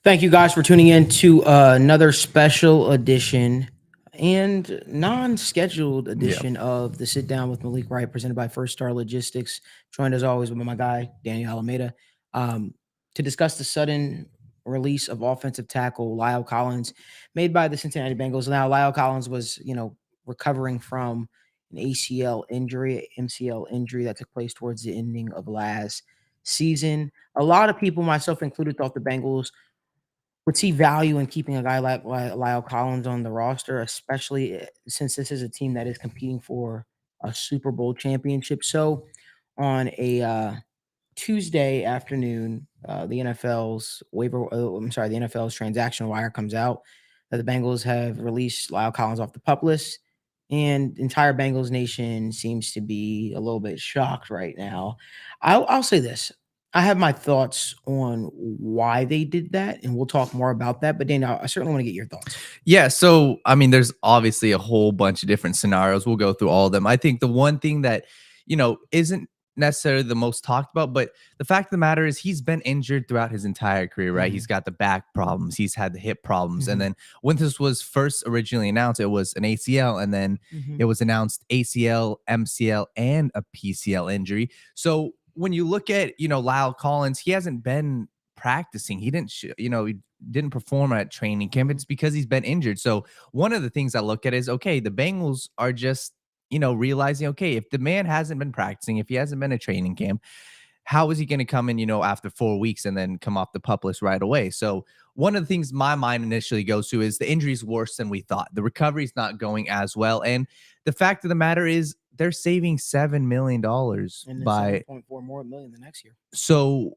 Thank you guys for tuning in to another special edition and non-scheduled Yeah. edition of the Sit Down with Malik Wright, presented by First Star Logistics. Joined as always with my guy Daniel Alameda um, to discuss the sudden release of offensive tackle Lyle Collins, made by the Cincinnati Bengals. Now, Lyle Collins was, recovering from an ACL injury, MCL injury that took place towards the ending of last season. A lot of people, myself included, thought the Bengals would see value in keeping a guy like Lyle Collins on the roster, especially since this is a team that is competing for a Super Bowl championship. So, on a Tuesday afternoon, the NFL's transaction wire comes out that the Bengals have released Lyle Collins off the pup list, and entire Bengals nation seems to be a little bit shocked right now. I'll say this: I have my thoughts on why they did that, and we'll talk more about that. But Dana, I certainly want to get your thoughts. Yeah. So, I mean, there's obviously a whole bunch of different scenarios. We'll go through all of them. I think the one thing that, isn't necessarily the most talked about, but the fact of the matter is he's been injured throughout his entire career, right? He's Mhm, got the back problems, he's had the hip problems. And mhm, then when this was first originally announced, it was an ACL, and then mhm, it was announced ACL, MCL, and a PCL injury. So, when you look at, Lyle Collins, he hasn't been practicing. He didn't, he didn't perform at training camp. mhm. It's because he's been injured. So one of the things I look at is, okay, the Bengals are just, realizing, okay, if the man hasn't been practicing, if he hasn't been at training camp, how is he going to come in, after 4 weeks and then come off the pup list right away? So one of the things my mind initially goes to is the injury is worse than we thought. The recovery is not going as well. And the fact of the matter is they're saving $7 million And then seven by, point four more million the next year. so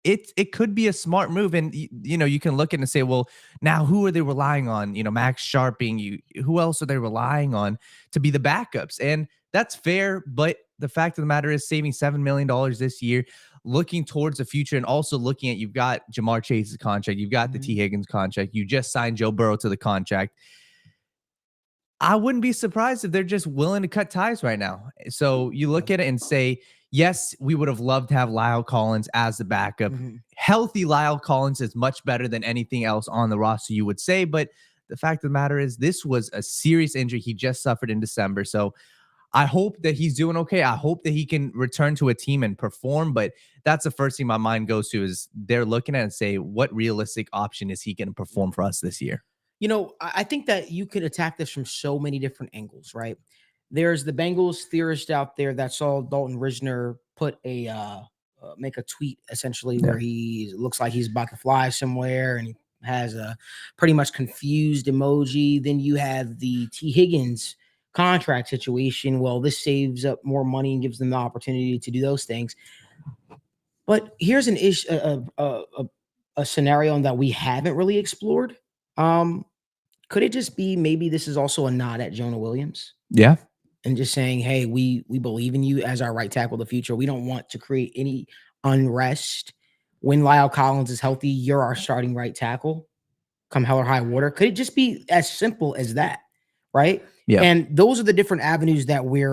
it could be a smart move. And you can look at it and say, well, now who are they relying on? Max Sharping, who else are they relying on to be the backups? And that's fair, but the fact of the matter is saving $7 million this year, looking towards the future, and also looking at, you've got Jamar Chase's contract, you've got the T Mhm. Higgins contract, you just signed Joe Burrow to the contract. I wouldn't be surprised if they're just willing to cut ties right now. So you Yeah. look at it and say, yes, we would have loved to have Lyle Collins as the backup. Mhm. Healthy Lyle Collins is much better than anything else on the roster, you would say. But the fact of the matter is, this was a serious injury he just suffered in December. So I hope that he's doing okay. I hope that he can return to a team and perform. But that's the first thing my mind goes to, is they're looking at it and say, what realistic option is he going to perform for us this year? I think that you could attack this from so many different angles, right? There's the Bengals theorist out there that saw Dalton Risner put make a tweet essentially Yeah. where he looks like he's about to fly somewhere and he has a pretty much confused emoji. Then you have the T Higgins contract situation. Well, this saves up more money and gives them the opportunity to do those things. But here's an issue, a scenario that we haven't really explored. Um, could it just be maybe this is also a nod at Jonah Williams Yeah. and just saying, "Hey, we believe in you as our right tackle of the future. We don't want to create any unrest. When Lyle Collins is healthy, you're our starting right tackle, come hell or high water." Could it just be as simple as that, right? Yeah. And those are the different avenues that we're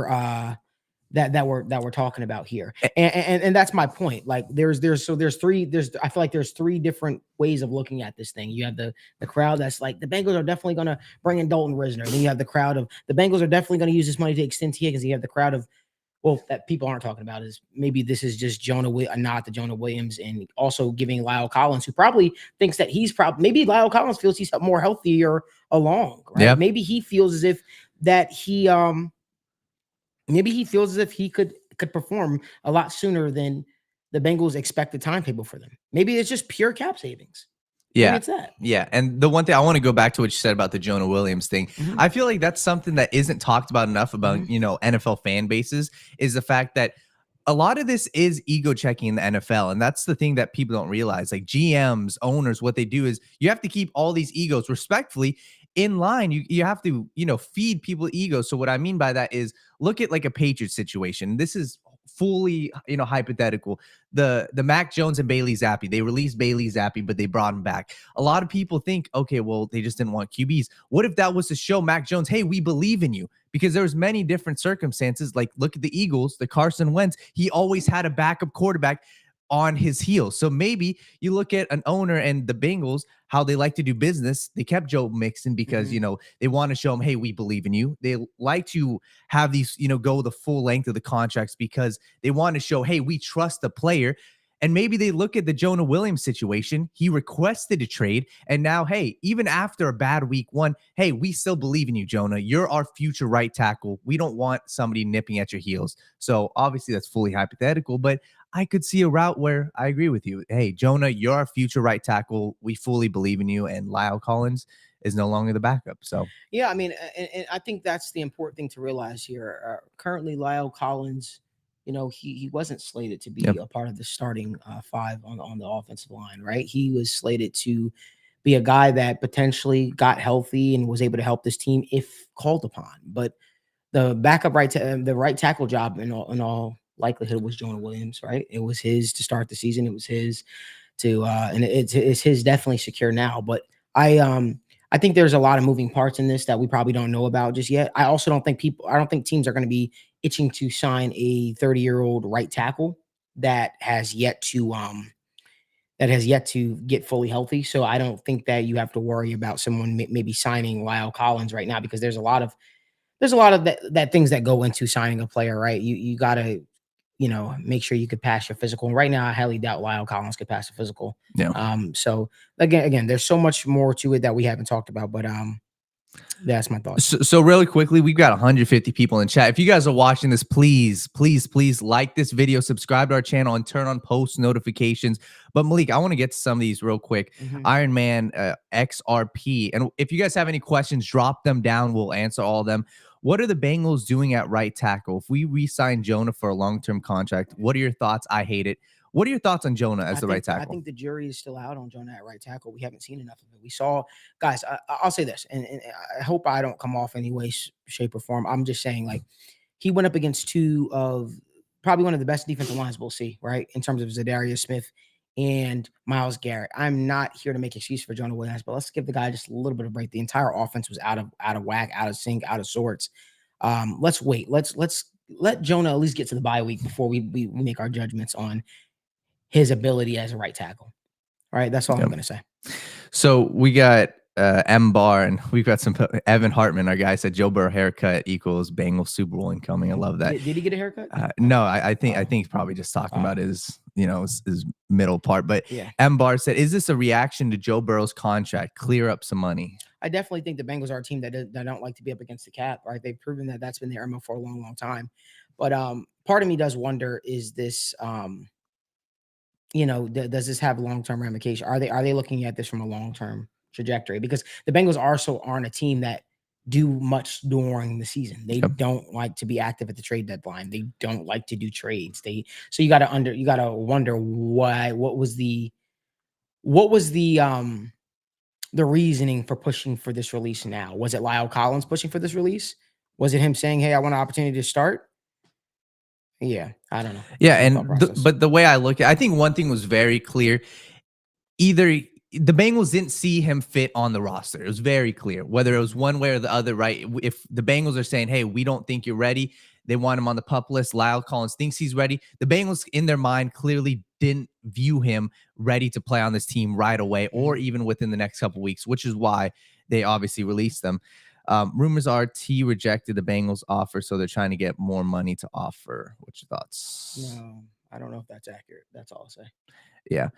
talking about here. And that's my point. Like there's I feel like there's three different ways of looking at this thing. You have the crowd that's like the Bengals are definitely going to bring in Dalton Risner. Then you have the crowd of the Bengals are definitely going to use this money to extend T Higgins. You have the crowd of, well, that people aren't talking about is maybe this is just a nod to Jonah Williams, and also giving Lyle Collins, who probably thinks that he's probably, maybe Lyle Collins feels he's more healthier along, right? Yeah. Maybe he feels as if that he feels as if he could perform a lot sooner than the Bengals expected timetable for them. Maybe it's just pure cap savings. Maybe Yeah. it's that. Yeah. And the one thing I want to go back to what you said about the Jonah Williams thing. Mhm, I feel like that's something that isn't talked about enough about, mhm, NFL fan bases, is the fact that a lot of this is ego checking in the NFL. And that's the thing that people don't realize. Like GMs, owners, what they do is you have to keep all these egos respectfully in line. You have to, feed people egos. So what I mean by that is, look at like a Patriots situation. This is fully, hypothetical. The Mac Jones and Bailey Zappi, they released Bailey Zappi, but they brought him back. A lot of people think, okay, well, they just didn't want QBs. What if that was to show Mac Jones, hey, we believe in you? Because there's many different circumstances. Like, look at the Eagles, the Carson Wentz. He always had a backup quarterback. on his heels. So maybe you look at an owner and the Bengals, how they like to do business. They kept Joe Mixon because, Mhm. they want to show him, hey, we believe in you. They like to have these, go the full length of the contracts because they want to show, hey, we trust the player. And maybe they look at the Jonah Williams situation. He requested a trade. And now, hey, even after a bad week one, hey, we still believe in you, Jonah. You're our future right tackle. We don't want somebody nipping at your heels. So obviously that's fully hypothetical, but I could see a route where I agree with you. Hey, Jonah, you're our future right tackle. We fully believe in you. And Lyle Collins is no longer the backup. So, Yeah, I mean, and I think that's the important thing to realize here. Currently, Lyle Collins, he wasn't slated to be yep. a part of the starting five on the offensive line, right? He was slated to be a guy that potentially got healthy and was able to help this team if called upon. But the backup the right tackle job in all likelihood was Jonah Williams, right? It was his to start the season. It was his to and it's his definitely secure now. But I think there's a lot of moving parts in this that we probably don't know about just yet. I don't think teams are going to be itching to sign a 30-year-old right tackle that has yet to get fully healthy. So I don't think that you have to worry about someone maybe signing Lyle Collins right now, because there's a lot of that things that go into signing a player, right? You gotta, make sure you could pass your physical. And right now, I highly doubt Lyle Collins could pass the physical. Yeah. So again, there's so much more to it that we haven't talked about, but that's my thoughts. So really quickly, we've got 150 people in chat. If you guys are watching this, please, please, please like this video, subscribe to our channel, and turn on post notifications. But Malik, I want to get to some of these real quick. Mhm. Iron Man XRP. And if you guys have any questions, drop them down. We'll answer all of them. What are the Bengals doing at right tackle? If we re-sign Jonah for a long-term contract, what are your thoughts? I hate it. What are your thoughts on Jonah as the right I tackle? think the jury is still out on Jonah at right tackle. We haven't seen enough of it. We saw, guys. I'll say this, and I hope I don't come off any way, shape, or form. I'm just saying, like, he went up against two of probably one of the best defensive lines we'll see, right, in terms of Zadarius Smith and Myles Garrett. I'm not here to make excuse for Jonah Williams, but let's give the guy just a little bit of break. The entire offense was out of whack, out of sync, out of sorts. Let's wait. Let's let Jonah at least get to the bye week before we make our judgments on his ability as a right tackle. All right, that's all I'm Yep. going to say. So we got M Bar, and we've got some Evan Hartman. Our guy said Joe Burrow haircut equals Bengals Super Bowl incoming. I love that. Did he get a haircut? No, I think he's probably just talking about his middle part. But Yeah, M Bar said, "Is this a reaction to Joe Burrow's contract? Clear up some money." I definitely think the Bengals are a team that don't like to be up against the cap. Right, they've proven that that's been their MO for a long, long time. But part of me does wonder: is this does this have long-term ramifications? Are they looking at this from a long-term trajectory? Because the Bengals also aren't a team that do much during the season. They Yep. don't like to be active at the trade deadline. They don't like to do trades. So you gotta wonder why. What was the reasoning for pushing for this release now? Was it Lyle Collins pushing for this release? Was it him saying, "Hey, I want an opportunity to start"? Yeah, I don't know. Yeah, That's my thought and process. but the way I look at, I think one thing was very clear. Either the Bengals didn't see him fit on the roster. It was very clear, whether it was one way or the other, right? If the Bengals are saying, hey, we don't think you're ready, they want him on the pup list. Lyle Collins thinks he's ready. The Bengals, in their mind, clearly didn't view him ready to play on this team right away or even within the next couple weeks, which is why they obviously released them. Rumors are T rejected the Bengals offer, so they're trying to get more money to offer. What's your thoughts? No, I don't know if that's accurate. That's all I'll say. Yeah.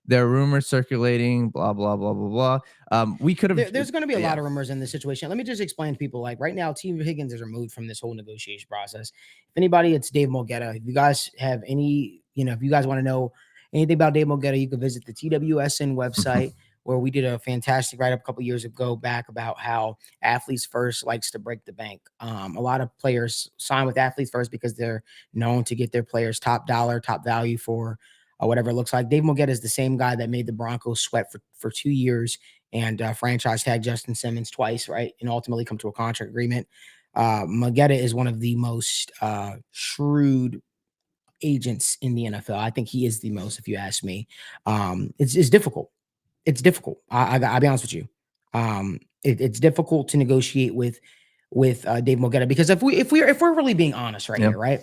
There are rumors circulating, blah, blah, blah, blah, blah. We could have. There's going to be a lot of rumors in this situation. Let me just explain to people, like, right now, Team Higgins is removed from this whole negotiation process. If anybody, it's Dave Mulgeta. If you guys have any, if you guys want to know anything about Dave Mulgeta, you can visit the TWSN website, where we did a fantastic write-up a couple years ago back about how Athletes First likes to break the bank. A lot of players sign with Athletes First because they're known to get their players top dollar, top value for whatever it looks like. Dave Mulgeta is the same guy that made the Broncos sweat for 2 years and franchise tag Justin Simmons twice, right? And ultimately come to a contract agreement. Mulgeta is one of the most shrewd agents in the NFL. I think he is the most, if you ask me. It's difficult. It's difficult. I'll be honest with you. It's difficult to negotiate with Dave Mulgeta, because if we're really being honest right Yeah. here, right?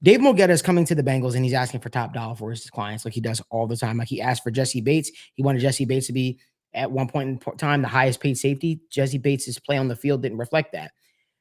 Dave Mulgeta is coming to the Bengals and he's asking for top dollar for his clients, like he does all the time. Like he asked for Jesse Bates. He wanted Jesse Bates to be at one point in time the highest paid safety. Jesse Bates' play on the field didn't reflect that.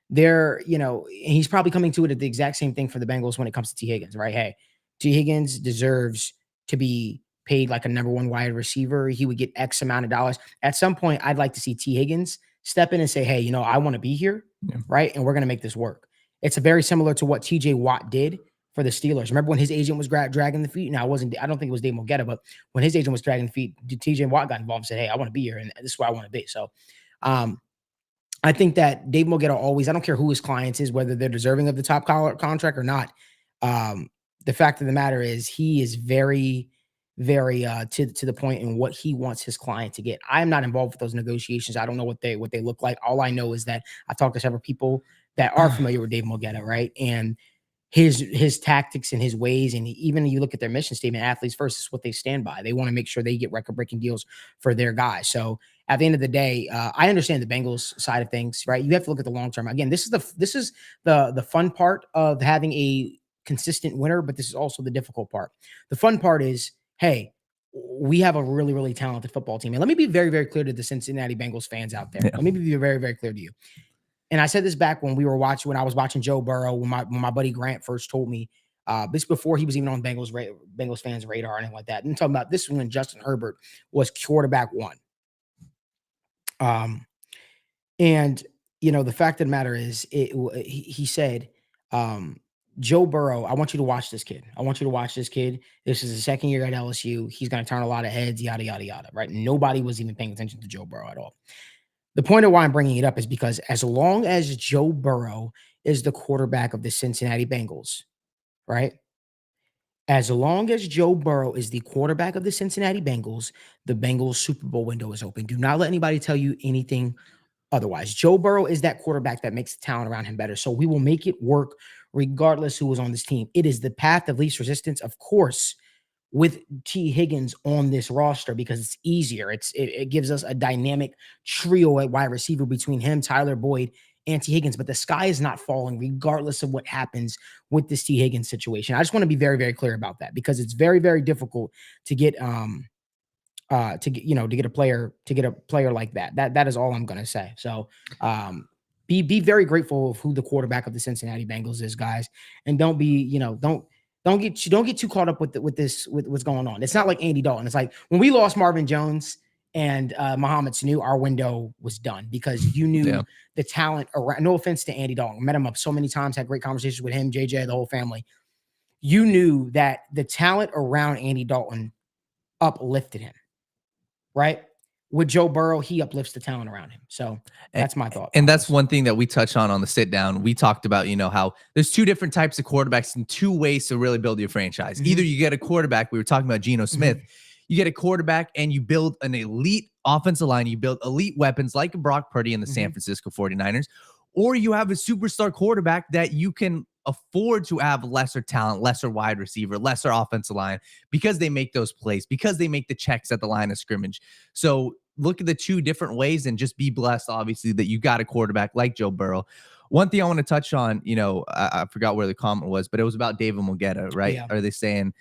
He's probably coming to it at the exact same thing for the Bengals when it comes to T. Higgins, right? Hey, T. Higgins deserves to be paid like a number one wide receiver. He would get X amount of dollars. At some point, I'd like to see T. Higgins step in and say, hey, I want to be here, right? And we're going to make this work. It's very similar to what TJ Watt did for the Steelers. Remember when his agent was dragging the feet? Now, I don't think it was Dave Mulgeta, but when his agent was dragging the feet, TJ Watt got involved and said, hey, I want to be here, and this is where I want to be. So, I think that Dave Mulgeta always, I don't care who his clients is, whether they're deserving of the top contract or not. The fact of the matter is he is very, very to the point in what he wants his client to get. I'm not involved with those negotiations. I don't know what they look like. All I know is that I've talked to several people that are familiar with Dave Mulgeta, right? And his tactics and his ways, and even you look at their mission statement, athletes first, is what they stand by. They want to make sure they get record-breaking deals for their guys. So at the end of the day, I understand the Bengals side of things, right? You have to look at the long term. Again, this is the fun part of having a consistent winner, but this is also the difficult part. The fun part is, hey, we have a really, really talented football team. And let me be very, very clear to the Cincinnati Bengals fans out there. Let me be very, very clear to you. And I said this back when I was watching Joe Burrow, when my buddy Grant first told me, this before he was even on Bengals fans' radar or anything like that. And talking about this when Justin Herbert was quarterback one. And the fact of the matter is, he said, Joe Burrow, I want you to watch this kid. I want you to watch this kid. This is his second year at LSU. He's going to turn a lot of heads, yada, yada, yada, right? Nobody was even paying attention to Joe Burrow at all. The point of why I'm bringing it up is because as long as Joe Burrow is the quarterback of the Cincinnati Bengals, right? As long as Joe Burrow is the quarterback of the Cincinnati Bengals, the Bengals Super Bowl window is open. Do not let anybody tell you anything otherwise. Joe Burrow is that quarterback that makes the talent around him better. So we will make it work regardless who is on this team. It is the path of least resistance, of course, with T. Higgins on this roster because it's easier. It gives us a dynamic trio at wide receiver between him, Tyler Boyd, and T. Higgins. But the sky is not falling regardless of what happens with this T. Higgins situation. I just want to be very, very clear about that because it's very, very difficult to get to get a player like that. That is all I'm going to say. So be very grateful of who the quarterback of the Cincinnati Bengals is, guys, and don't get too caught up with what's going on. It's not like Andy Dalton. It's like when we lost Marvin Jones and Mohamed Sanu, our window was done because you knew the talent around. No offense to Andy Dalton, met him up so many times, had great conversations with him, JJ, the whole family. You knew that the talent around Andy Dalton uplifted him, right? With Joe Burrow, he uplifts the talent around him. So that's my thought. And that's one thing that we touched on the sit down. We talked about, how there's two different types of quarterbacks and two ways to really build your franchise. Either you get a quarterback, we were talking about Geno Smith, you get a quarterback and you build an elite offensive line, you build elite weapons like Brock Purdy in the San Francisco 49ers, or you have a superstar quarterback that you can afford to have lesser talent, lesser wide receiver, lesser offensive line because they make those plays, because they make the checks at the line of scrimmage. So look at the two different ways and just be blessed, obviously, that you got a quarterback like Joe Burrow. One thing I want to touch on, I forgot where the comment was, but it was about David Mulgeta, right? Yeah. Are they saying,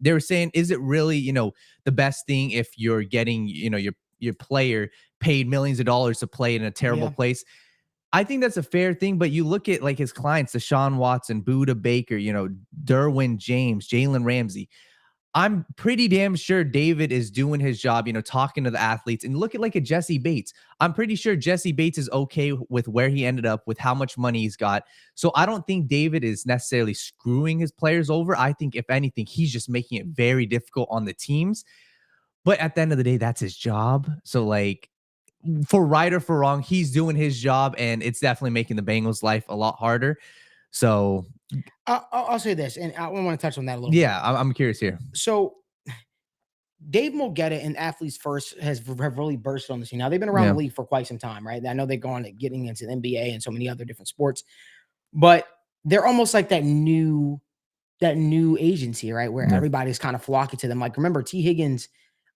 they were saying, is it really, the best thing if you're getting, your player paid millions of dollars to play in a terrible place? I think that's a fair thing, but you look at like his clients, Deshaun Watson, Buda Baker, Derwin James, Jalen Ramsey. I'm pretty damn sure David is doing his job, talking to the athletes. And look at like a Jesse Bates. I'm pretty sure Jesse Bates is okay with where he ended up, with how much money he's got. So I don't think David is necessarily screwing his players over. I think if anything, he's just making it very difficult on the teams. But at the end of the day, that's his job. So like, for right or for wrong, he's doing his job, and it's definitely making the Bengals' life a lot harder. So I'll say this, and I want to touch on that a little bit. Yeah, I'm curious here. So Dave Mulgeta and Athletes First have really bursted on the scene. Now they've been around the league for quite some time, right? I know they've gone at getting into the NBA and so many other different sports, but they're almost like that new agency, right? Where everybody's kind of flocking to them. Like, remember T. Higgins?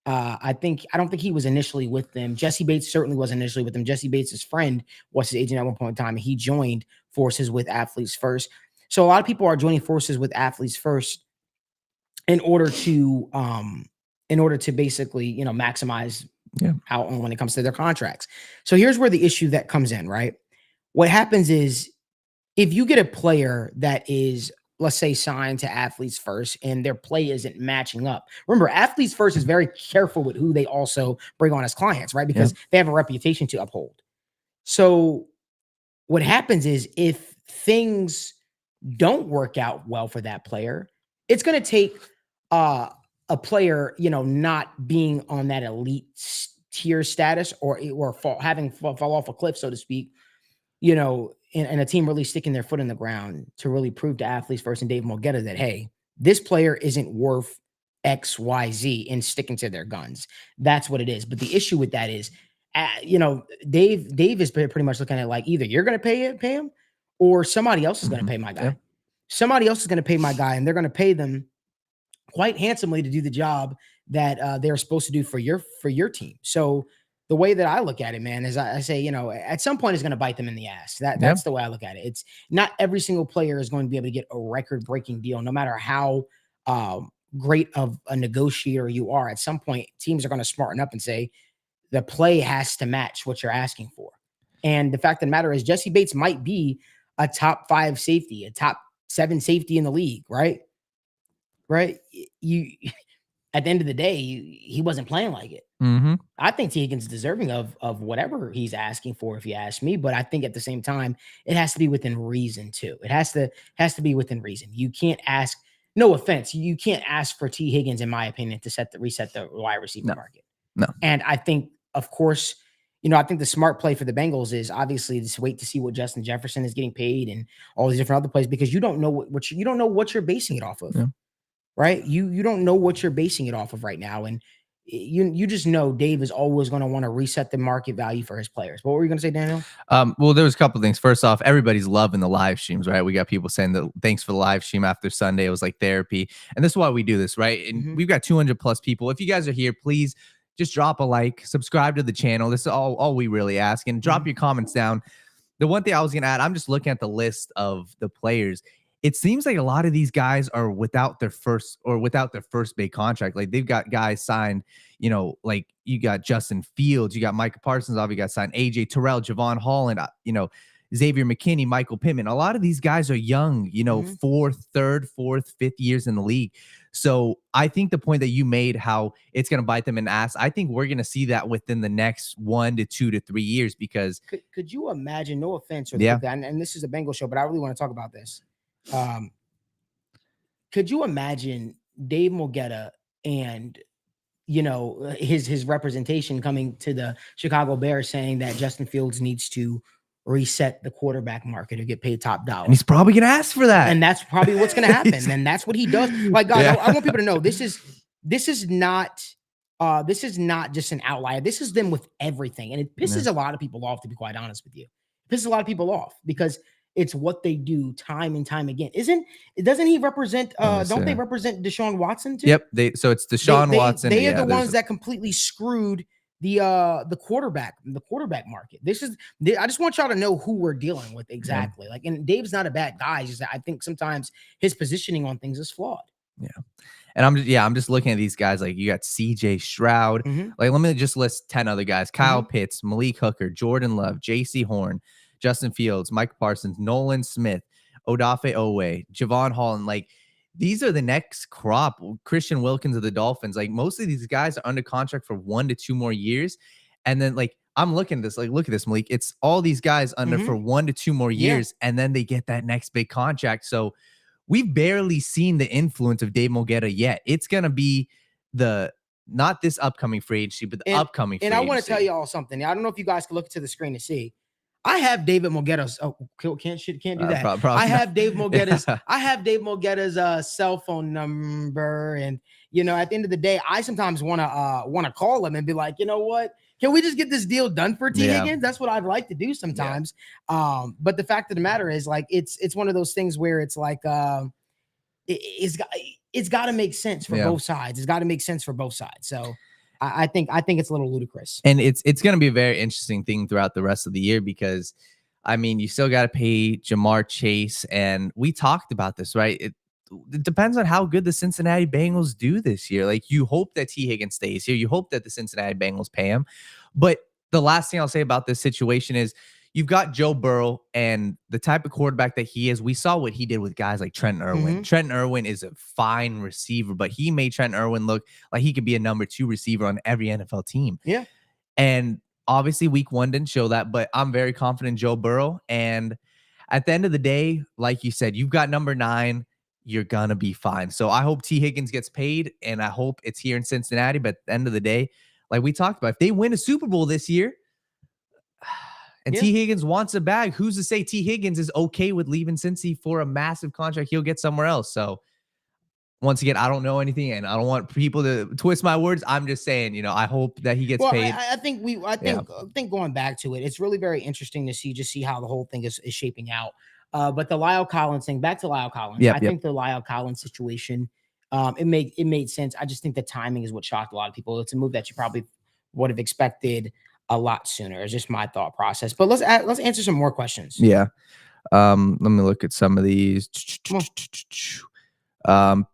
I don't think he was initially with them. Jesse Bates certainly was initially with them. Jesse Bates' friend was his agent at one point in time, and he joined forces with Athletes First. So a lot of people are joining forces with Athletes First in order to basically, maximize Yeah. out when it comes to their contracts. So here's where the issue that comes in, right? What happens is if you get a player that is, let's say, signed to Athletes First and their play isn't matching up. Remember, Athletes First is very careful with who they also bring on as clients, right? Because they have a reputation to uphold. So what happens is if things don't work out well for that player, it's going to take a player, not being on that elite tier status or fall off a cliff, so to speak, and a team really sticking their foot in the ground to really prove to Athletes First and Dave Mulgeta that, hey, this player isn't worth X, Y, Z and sticking to their guns. That's what it is. But the issue with that is, Dave is pretty much looking at like either you're going to pay him or somebody else is going to pay my guy. Yeah. Somebody else is going to pay my guy and they're going to pay them quite handsomely to do the job that they're supposed to do for your team. So the way that I look at it, man, is I say, at some point it's going to bite them in the ass. That's the way I look at it. It's not every single player is going to be able to get a record-breaking deal, no matter how great of a negotiator you are. At some point, teams are going to smarten up and say the play has to match what you're asking for. And the fact of the matter is, Jesse Bates might be a top 5 safety, a top 7 safety in the league, right? Right? You at the end of the day, he wasn't playing like it. Mm-hmm. I think T. Higgins is deserving of whatever he's asking for, if you ask me. But I think at the same time, it has to be within reason too. It has to be within reason. You can't ask. No offense, you can't ask for T. Higgins, in my opinion, to reset the wide receiver market. No. And I think, of course, I think the smart play for the Bengals is obviously just wait to see what Justin Jefferson is getting paid and all these different other plays, because you don't know what you're basing it off of. Yeah. Right? You don't know what you're basing it off of right now. And you just know Dave is always going to want to reset the market value for his players. What were you going to say, Daniel? Well, there was a couple things. First off, everybody's loving the live streams, right? We got people saying that thanks for the live stream after Sunday. It was like therapy. And this is why we do this, right? And we've got 200 plus people. If you guys are here, please just drop a like, subscribe to the channel. This is all we really ask. And drop your comments down. The one thing I was going to add, I'm just looking at the list of the players. It seems like a lot of these guys are without their first big contract. Like they've got guys signed, like you got Justin Fields, you got Micah Parsons, obviously got signed AJ Terrell, Javon Holland, Xavier McKinney, Michael Pittman. A lot of these guys are young, third, fourth, fifth years in the league. So I think the point that you made, how it's going to bite them in the ass, I think we're going to see that within the next 1 to 2 to 3 years. Because could you imagine? No offense, and this is a Bengal show, but I really want to talk about this. Could you imagine Dave Mulgeta and his representation coming to the Chicago Bears saying that Justin Fields needs to reset the quarterback market or get paid top dollar? And he's probably gonna ask for that, and that's probably what's gonna happen. And that's what he does. Like, guys, I want people to know this is not just an outlier. This is them with everything, and it pisses a lot of people off, to be quite honest with you. It pisses a lot of people off because it's what they do time and time again. Doesn't he represent don't they represent Deshaun Watson too? Yep. So it's Deshaun Watson. They are the ones that completely screwed the quarterback market. I just want y'all to know who we're dealing with exactly. Like, and Dave's not a bad guy. Just I think sometimes his positioning on things is flawed. Yeah. And I'm just looking at these guys. Like you got CJ Stroud. Like, let me just list 10 other guys: Kyle Pitts, Malik Hooker, Jordan Love, JC Horn, Justin Fields, Mike Parsons, Nolan Smith, Odafe Owe, Javon Holland. Like, these are the next crop. Christian Wilkins of the Dolphins. Like, most of these guys are under contract for 1 to 2 more years. And then, like, I'm looking at this, like, look at this, Malik. It's all these guys under for 1 to 2 more years. And then they get that next big contract. So we've barely seen the influence of Dave Mulgeta yet. It's going to be not this upcoming free agency, but the upcoming free agency. And I want to tell you all something. I don't know if you guys can look to the screen to see. I have David Mulgeta's. Oh, can't do that. I have Dave Mulgeta's. I have Dave Mulgeta's cell phone number, and at the end of the day, I sometimes want to call him and be like, you know what? Can we just get this deal done for T. Higgins? That's what I'd like to do sometimes. Yeah. But the fact of the matter is, like, it's one of those things where it's like, it's got to make sense for both sides. It's got to make sense for both sides. So I think it's a little ludicrous. And it's going to be a very interesting thing throughout the rest of the year, because I mean, you still got to pay Jamar Chase. And we talked about this, right? It depends on how good the Cincinnati Bengals do this year. Like, you hope that T. Higgins stays here. You hope that the Cincinnati Bengals pay him. But the last thing I'll say about this situation is you've got Joe Burrow and the type of quarterback that he is. We saw what he did with guys like Trent Irwin. Mhm. Trent Irwin is a fine receiver, but he made Trent Irwin look like he could be a number 2 receiver on every NFL team. Yeah. And obviously, week 1 didn't show that, but I'm very confident in Joe Burrow. And at the end of the day, like you said, you've got number 9. You're gonna be fine. So I hope T. Higgins gets paid, and I hope it's here in Cincinnati. But at the end of the day, like we talked about, if they win a Super Bowl this year, and Yeah. T. Higgins wants a bag, who's to say T. Higgins is okay with leaving Cincy for a massive contract he'll get somewhere else? So once again, I don't know anything, and I don't want people to twist my words. I'm just saying, I hope that he gets Well, paid. I think Yeah. I think going back to it, it's really very interesting to see how the whole thing is shaping out. But the Lyle Collins thing, back to Lyle Collins, I Yep. think the Lyle Collins situation, it made sense. I just think the timing is what shocked a lot of people. It's a move that you probably would have expected a lot sooner. It's just my thought process. But let's answer some more questions. Yeah. Let me look at some of these. Come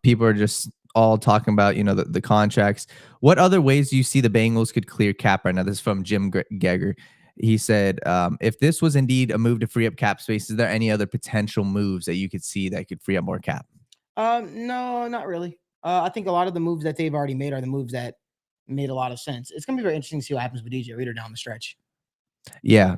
People are just all talking about, the contracts. What other ways do you see the Bengals could clear cap right now? This is from Jim Geiger. He said, if this was indeed a move to free up cap space, is there any other potential moves that you could see that could free up more cap? No, not really. I think a lot of the moves that they've already made are the moves that made a lot of sense. It's gonna be very interesting to see what happens with DJ Reader down the stretch. Yeah.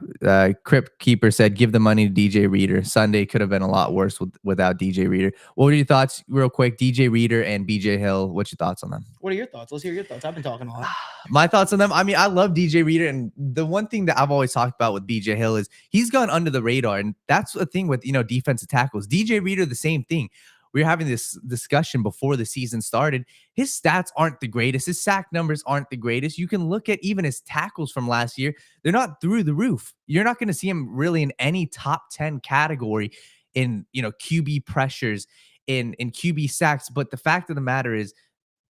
Crypt Keeper said, give the money to DJ Reader. Sunday could have been a lot worse without DJ Reader. What were your thoughts, real quick? DJ Reader and BJ Hill, what's your thoughts on them? What are your thoughts? Let's hear your thoughts. I've been talking a lot. My thoughts on them, I mean, I love DJ Reader, and the one thing that I've always talked about with BJ Hill is he's gone under the radar, and that's the thing with, defensive tackles. DJ Reader, the same thing. We were having this discussion before the season started. His stats aren't the greatest. His sack numbers aren't the greatest. You can look at even his tackles from last year. They're not through the roof. You're not going to see him really in any top 10 category in, QB pressures, in QB sacks. But the fact of the matter is,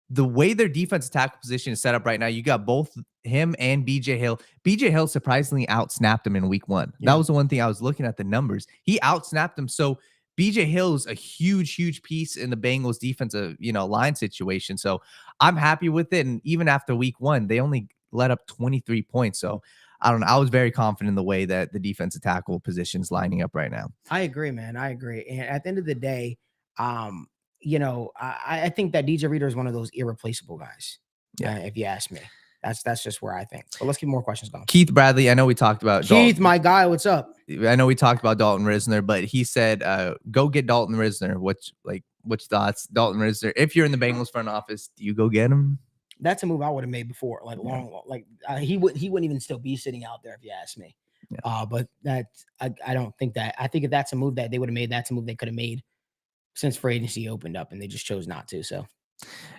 the way their defensive tackle position is set up right now, you got both him and BJ Hill. BJ Hill surprisingly outsnapped him in week 1. Yeah. That was the one thing I was looking at the numbers. He outsnapped him. So BJ Hill is a huge piece in the Bengals defensive, line situation. So I'm happy with it. And even after week 1, they only let up 23 points. So I don't know. I was very confident in the way that the defensive tackle position is lining up right now. I agree, man. I agree. And at the end of the day, I think that DJ Reader is one of those irreplaceable guys. Yeah. If you ask me, that's just where I think. But let's keep more questions going. Keith Bradley, I know we talked about Keith, my guy, what's up? I know we talked about Dalton Risner, but he said, go get Dalton Risner. Which thoughts? Dalton Risner, if you're in the Bengals front office, do you go get him? That's a move I would have made before. He wouldn't even still be sitting out there if you ask me. Yeah. But I don't think that. I think if that's a move that they would have made, that's a move they could have made since free agency opened up, and they just chose not to. So,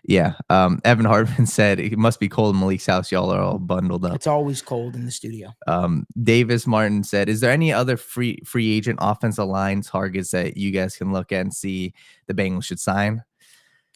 yeah. Evan Hartman said it must be cold in Malik's house. Y'all are all bundled up. It's always cold in the studio. Davis Martin said, is there any other free agent offensive line targets that you guys can look at and see the Bengals should sign?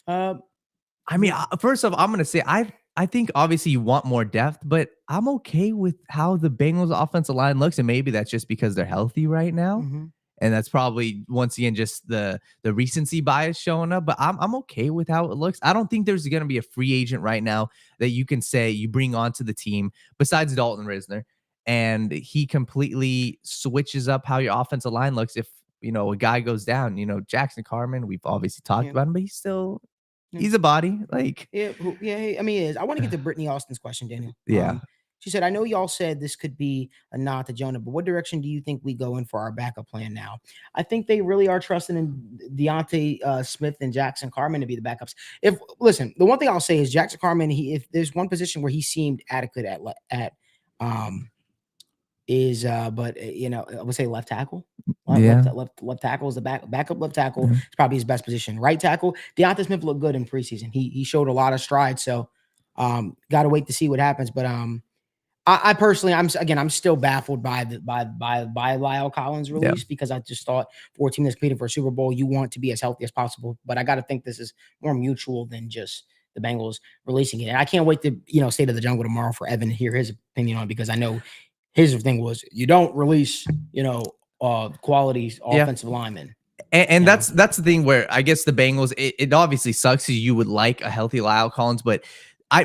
I mean, first off, I'm going to say, I think obviously you want more depth, but I'm okay with how the Bengals offensive line looks. And maybe that's just because they're healthy right now. Mm-hmm. And that's probably, once again, just the recency bias showing up. But I'm okay with how it looks. I don't think there's going to be a free agent right now that you can say you bring onto the team besides Dalton Risner, and he completely switches up how your offensive line looks. If, a guy goes down, Jackson Carman, we've obviously talked about him, but he's a body. Like, yeah. I mean, he is. I want to get to Brittany Austin's question, Daniel. Yeah. She said, I know y'all said this could be a nod to Jonah, but what direction do you think we go in for our backup plan now? I think they really are trusting in Deontay Smith and Jackson Carman to be the backups. Listen, the one thing I'll say is Jackson Carman, if there's one position where he seemed adequate at I would say left tackle. Left tackle is the backup left tackle. Yeah. It's probably his best position. Right tackle, Deontay Smith looked good in preseason. He showed a lot of strides. So got to wait to see what happens. But I personally, I'm still baffled by Lyle Collins' release, because I just thought for a team that's competing for a Super Bowl, you want to be as healthy as possible. But I got to think this is more mutual than just the Bengals releasing it. And I can't wait to State of the Jungle tomorrow for Evan to hear his opinion on it, because I know his thing was you don't release, quality Yeah. offensive linemen. And You know? that's the thing where I guess the Bengals, it obviously sucks because you would like a healthy Lyle Collins, but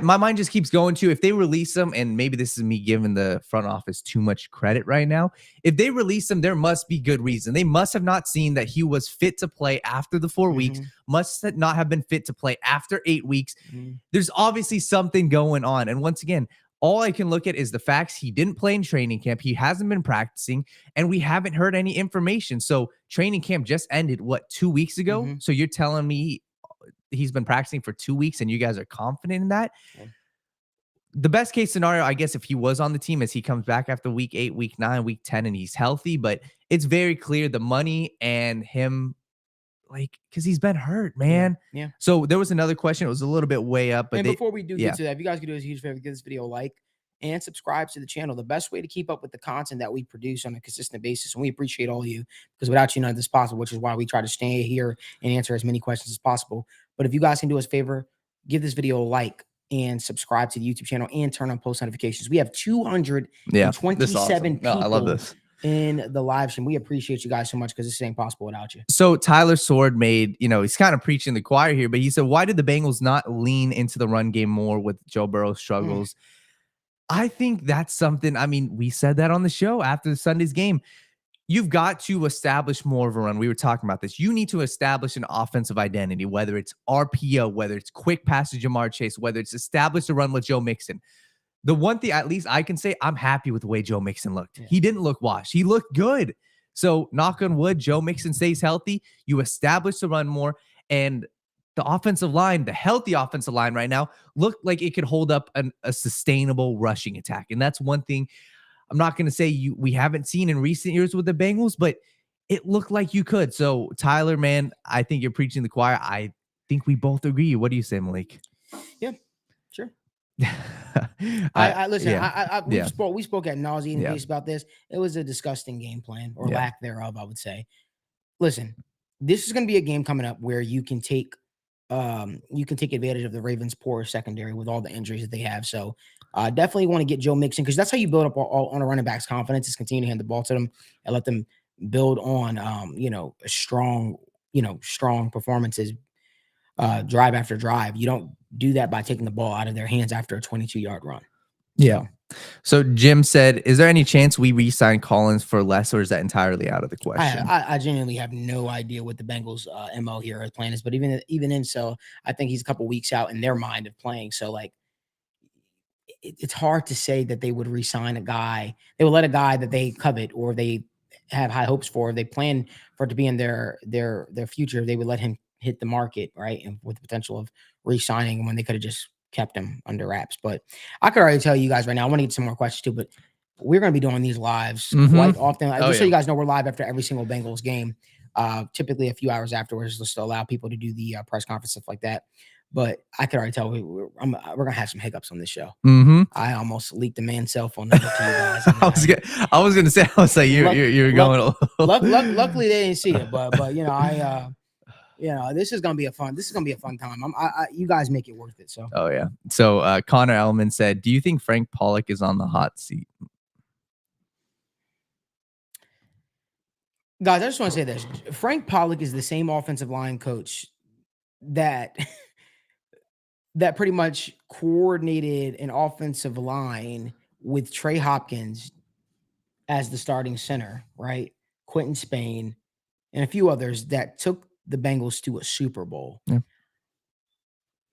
my mind just keeps going to if they release him, and maybe this is me giving the front office too much credit right now. If they release him, there must be good reason. They must have not seen that he was fit to play after the 4 weeks, must not have been fit to play after 8 weeks. There's obviously something going on. And once again, all I can look at is the facts. He didn't play in training camp. He hasn't been practicing, and we haven't heard any information. So training camp just ended, what, 2 weeks ago? So you're telling me he's been practicing for 2 weeks and you guys are confident in that? Yeah. The best case scenario, I guess, if he was on the team, is he comes back after week 8, week 9, week 10, and he's healthy. But it's very clear the money and him, like, because he's been hurt, man. Yeah. So there was another question. It was a little bit way up. But And before we do get to that, if you guys could do us a huge favor, give this video a like and subscribe to the channel. The best way to keep up with the content that we produce on a consistent basis, and we appreciate all of you, because without you, none of this is possible, which is why we try to stay here and answer as many questions as possible. But if you guys can do us a favor, give this video a like and subscribe to the YouTube channel and turn on post notifications. We have 227 No, I love this in the live stream. We appreciate you guys so much because this ain't possible without you. So Tyler Sword made, he's kind of preaching the choir here, but he said, why did the Bengals not lean into the run game more with Joe Burrow struggles? I think that's something, we said that on the show after Sunday's game. You've got to establish more of a run. We were talking about this. You need to establish an offensive identity, whether it's RPO, whether it's quick pass to Jamar Chase, whether it's establish a run with Joe Mixon. The one thing, at least I can say, I'm happy with the way Joe Mixon looked. He didn't look washed. He looked good. So knock on wood, Joe Mixon stays healthy. You establish the run more, and the offensive line, the healthy offensive line right now, looked like it could hold up a sustainable rushing attack. And that's one thing I'm not going to say we haven't seen in recent years with the Bengals, but it looked like you could. So Tyler, man, I think you're preaching the choir. I think we both agree. What do you say, Malik? Yeah, sure. Listen. We spoke at nauseam about this. It was a disgusting game plan, or lack thereof, I would say. Listen, this is going to be a game coming up where you can take advantage of the Ravens' poor secondary with all the injuries that they have. So definitely want to get Joe Mixon, because that's how you build up on a running back's confidence, is continue to hand the ball to them and let them build on strong performances drive after drive. You don't do that by taking the ball out of their hands after a 22-yard run. Yeah. So Jim said, is there any chance we re-sign Collins for less, or is that entirely out of the question? I genuinely have no idea what the Bengals MO here or plan is, but even in so, I think he's a couple weeks out in their mind of playing. So like, it's hard to say that they would re-sign a guy. They would let a guy that they covet or they have high hopes for, they plan for it to be in their future. They would let him hit the market, right? And with the potential of re-signing when they could have just kept him under wraps. But I could already tell you guys right now, I want to get some more questions too, but we're going to be doing these lives quite often. So you guys know, we're live after every single Bengals game, typically a few hours afterwards, just to allow people to do the press conference, stuff like that. But I could already tell we're going to have some hiccups on this show. I almost leaked the man's cell phone number to you guys. I was going to say, I was like, you're going. Luckily they didn't see it, but this is gonna be a fun time. You guys make it worth it. So. Oh yeah. So Connor Elman said, do you think Frank Pollock is on the hot seat? Guys, I just want to say this: Frank Pollock is the same offensive line coach that pretty much coordinated an offensive line with Trey Hopkins as the starting center, right? Quentin Spain and a few others that took the Bengals to a Super Bowl. Yeah.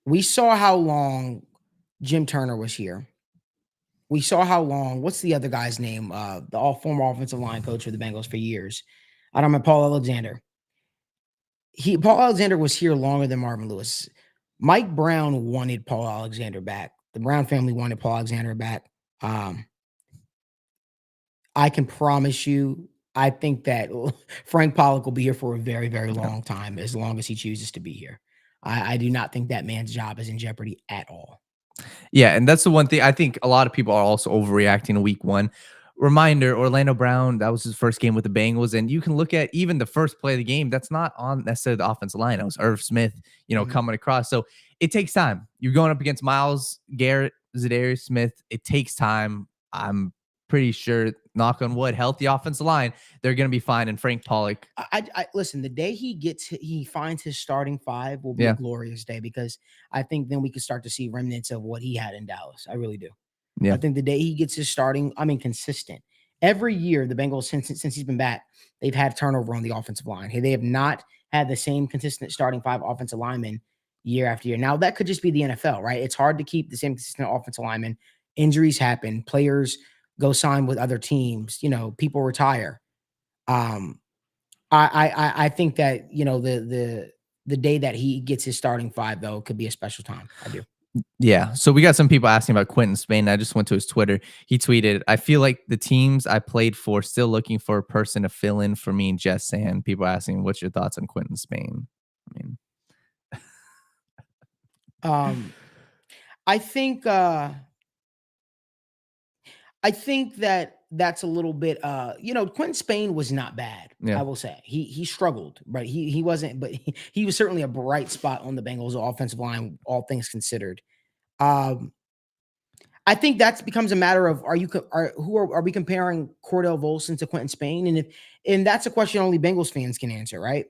We saw how long Jim Turner was here. We saw how long, what's the other guy's name? The former offensive line coach for the Bengals for years. I don't know, Paul Alexander. Paul Alexander was here longer than Marvin Lewis. Mike Brown wanted Paul Alexander back. The Brown family wanted Paul Alexander back. I can promise you, I think that Frank Pollock will be here for a very, very long time, as long as he chooses to be here. I do not think that man's job is in jeopardy at all. Yeah, and that's the one thing. I think a lot of people are also overreacting to week one. Reminder, Orlando Brown, that was his first game with the Bengals, and you can look at even the first play of the game. That's not on necessarily the offensive line. It was Irv Smith, coming across. So it takes time. You're going up against Myles Garrett, Zadarius Smith. It takes time. I'm pretty sure, knock on wood, healthy offensive line, they're going to be fine. And Frank Pollock. I listen, the day he finds his starting five will be Yeah. a glorious day, because I think then we could start to see remnants of what he had in Dallas. I really do. Yeah. I think the day he gets his starting, consistent. Every year, the Bengals, since he's been back, they've had turnover on the offensive line. Hey, they have not had the same consistent starting five offensive linemen year after year. Now, that could just be the NFL, right? It's hard to keep the same consistent offensive linemen. Injuries happen. Players go sign with other teams. People retire. I think that the day that he gets his starting five, though, could be a special time. I do. Yeah. So we got some people asking about Quentin Spain. I just went to his Twitter. He tweeted, I feel like the teams I played for still looking for a person to fill in for me and Jess Sand. People asking, what's your thoughts on Quentin Spain? I mean, I think that that's a little bit Quentin Spain was not bad. Yeah. I will say he struggled, but he wasn't, but he was certainly a bright spot on the Bengals offensive line, all things considered. I think that becomes a matter of are we comparing Cordell Volson to Quentin Spain? And that's a question only Bengals fans can answer, right?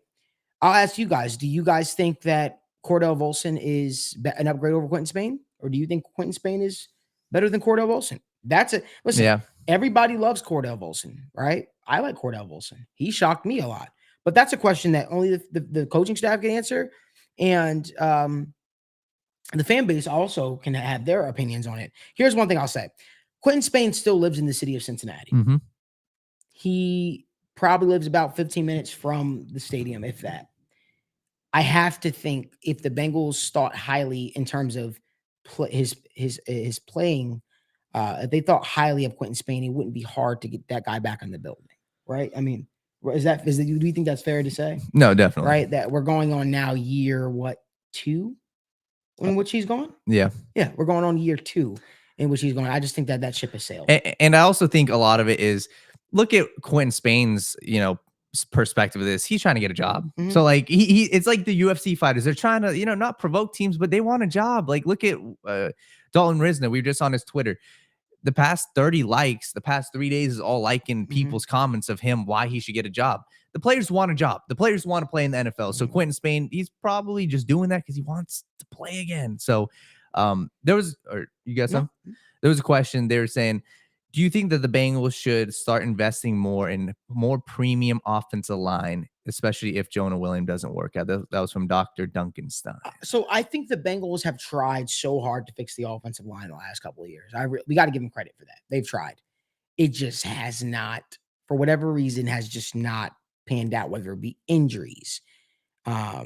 I'll ask you guys, do you guys think that Cordell Volson is an upgrade over Quentin Spain? Or do you think Quentin Spain is better than Cordell Volson? Listen, yeah. Everybody loves Cordell Volson, right? I like Cordell Volson. He shocked me a lot. But that's a question that only the coaching staff can answer. And the fan base also can have their opinions on it. Here's one thing I'll say. Quentin Spain still lives in the city of Cincinnati. Mm-hmm. He probably lives about 15 minutes from the stadium, if that. I have to think if the Bengals thought highly in terms of his playing, if they thought highly of Quentin Spain, it wouldn't be hard to get that guy back in the building, right? I mean, do you think that's fair to say? No, definitely. Right, that we're going on now year 2 in which he's gone? Yeah. Yeah, we're going on year 2 in which he's going. I just think that ship has sailed. And I also think a lot of it is, look at Quentin Spain's, perspective of this. He's trying to get a job. Mm-hmm. So like it's like the UFC fighters. They're trying to, not provoke teams, but they want a job. Like look at Dalton Risner. We were just on his Twitter. The past 30 likes, the past 3 days is all liking people's comments of him, why he should get a job. The players want a job. The players want to play in the NFL. So Quentin Spain, he's probably just doing that because he wants to play again. So there was a question. They were saying, do you think that the Bengals should start investing more in more premium offensive line, especially if Jonah Williams doesn't work out? That was from Dr. Duncanstein. So I think the Bengals have tried so hard to fix the offensive line the last couple of years. We got to give them credit for that. They've tried. It just has not, for whatever reason, has just not panned out, whether it be injuries, whether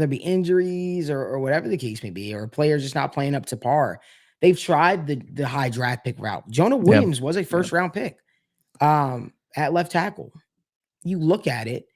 it be injuries or whatever the case may be, or players just not playing up to par. They've tried the high draft pick route. Jonah Williams was a first round pick at left tackle. You look at it,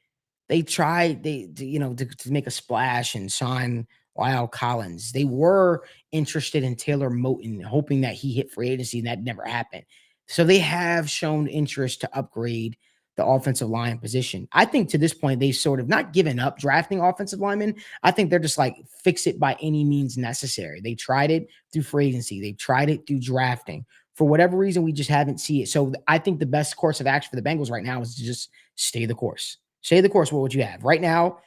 they tried to make a splash and sign Lyle Collins. They were interested in Taylor Moton, hoping that he hit free agency, and that never happened. So they have shown interest to upgrade the offensive line position. I think to this point, they've sort of not given up drafting offensive linemen. I think they're just like, fix it by any means necessary. They tried it through free agency. They've tried it through drafting. For whatever reason, we just haven't seen it. So I think the best course of action for the Bengals right now is to just stay the course. Stay the course with what you have. Right now,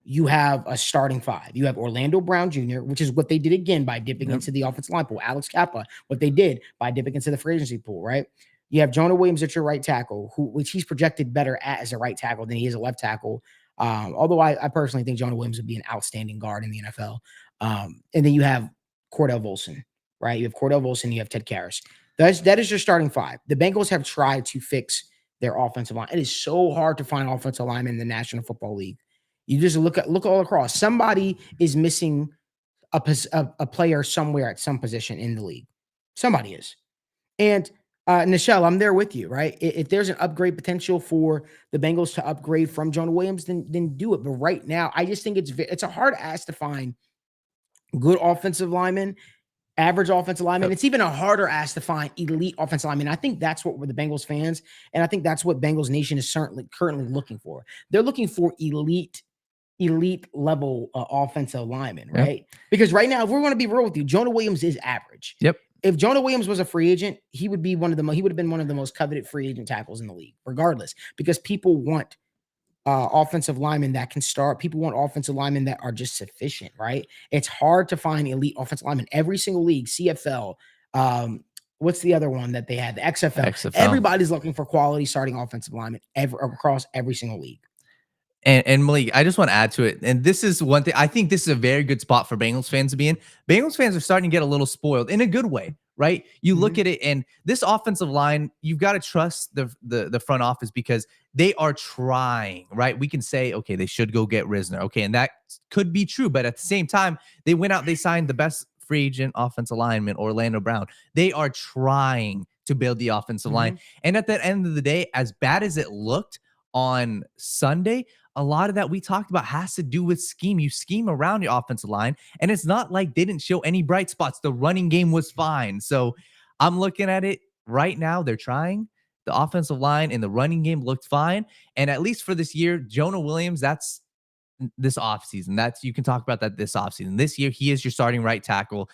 you have a starting five. You have Orlando Brown Jr., which is what they did again by dipping into the offensive line pool. Alex Kappa, what they did by dipping into the free agency pool, right? You have Jonah Williams at your right tackle, which he's projected better as a right tackle than he is a left tackle. Although I personally think Jonah Williams would be an outstanding guard in the NFL. And then you have Cordell Volson, right? You have Cordell Volson, you have Ted Karras. That is your starting five. The Bengals have tried to fix their offensive line. It is so hard to find offensive linemen in the National Football League. You just look all across. Somebody is missing a player somewhere at some position in the league. Somebody is. And Nichelle, I'm there with you, right? If there's an upgrade potential for the Bengals to upgrade from Jonah Williams, then do it. But right now, I just think it's a hard ask to find good offensive linemen, average offensive linemen. It's even a harder ask to find elite offensive linemen. I think that's what we're the Bengals fans, and I think that's what Bengals Nation is currently looking for. They're looking for elite level offensive linemen, right? Because right now, if we're going to be real with you, Jonah Williams is average. Yep. if Jonah Williams was a free agent, he would be he would have been one of the most coveted free agent tackles in the league, regardless, because people want offensive linemen that can start. People want offensive linemen that are just sufficient, right? It's hard to find elite offensive linemen. Every single league, CFL, what's the other one that they had? The XFL. XFL. Everybody's looking for quality starting offensive linemen across every single league. And Malik, I just want to add to it. And this is one thing. I think this is a very good spot for Bengals fans to be in. Bengals fans are starting to get a little spoiled in a good way, right? You look at it, and this offensive line, you've got to trust the front office because they are trying, right? We can say, okay, they should go get Risner. Okay, and that could be true. But at the same time, they went out, they signed the best free agent offensive lineman, Orlando Brown. They are trying to build the offensive line. And at the end of the day, as bad as it looked on Sunday, a lot of that we talked about has to do with scheme. You scheme around your offensive line, and it's not like they didn't show any bright spots. The running game was fine. So I'm looking at it right now. They're trying. The offensive line and the running game looked fine. And at least for this year, Jonah Williams, that's this offseason. That's, you can talk about that this offseason. This year, he is your starting right tackle.